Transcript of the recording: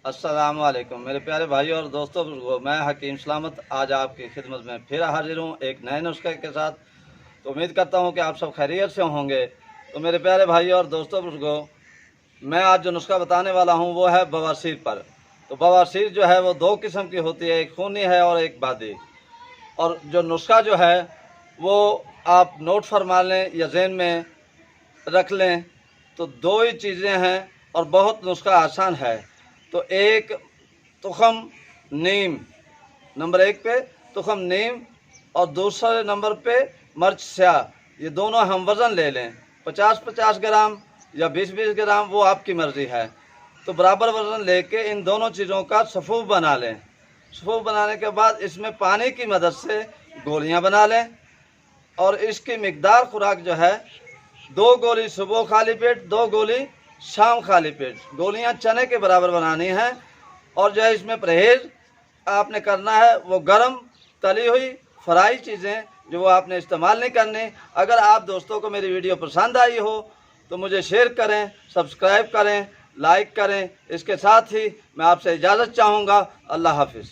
अस्सलामु अलैकुम मेरे प्यारे भाई और दोस्तों, मैं हकीम सलामत आज आपकी खिदमत में फिर हाजिर हूँ एक नए नुस्खे के साथ। तो उम्मीद करता हूँ कि आप सब खैरियत से होंगे। तो मेरे प्यारे भाई और दोस्तों बुजुर्गों, मैं आज जो नुस्खा बताने वाला हूँ वो है बवासीर पर। तो बवासीर जो है वो दो किस्म की होती है, एक खूनी है और एक बादी। और जो नुस्खा जो है वो आप नोट फरमा लें या ज़हन में रख लें। तो दो ही चीज़ें हैं और बहुत नुस्खा आसान है। तो एक तुखम नीम, नंबर एक पे तुखम नीम, और दूसरे नंबर पे मिर्च स्याह। ये दोनों हम वज़न ले लें, 50-50 ग्राम या 20-20 ग्राम, वो आपकी मर्ज़ी है। तो बराबर वज़न लेके इन दोनों चीज़ों का सफ़ूफ बना लें। सफ़ूफ बनाने के बाद इसमें पानी की मदद से गोलियां बना लें। और इसकी मिकदार खुराक जो है, 2 गोली सुबह खाली पेट, 2 गोली शाम खाली पेट। गोलियां चने के बराबर बनानी है। और जो है इसमें परहेज़ आपने करना है वो गरम तली हुई फ्राई चीज़ें जो वो आपने इस्तेमाल नहीं करनी। अगर आप दोस्तों को मेरी वीडियो पसंद आई हो तो मुझे शेयर करें, सब्सक्राइब करें, लाइक करें। इसके साथ ही मैं आपसे इजाज़त चाहूँगा। अल्लाह हाफिज़।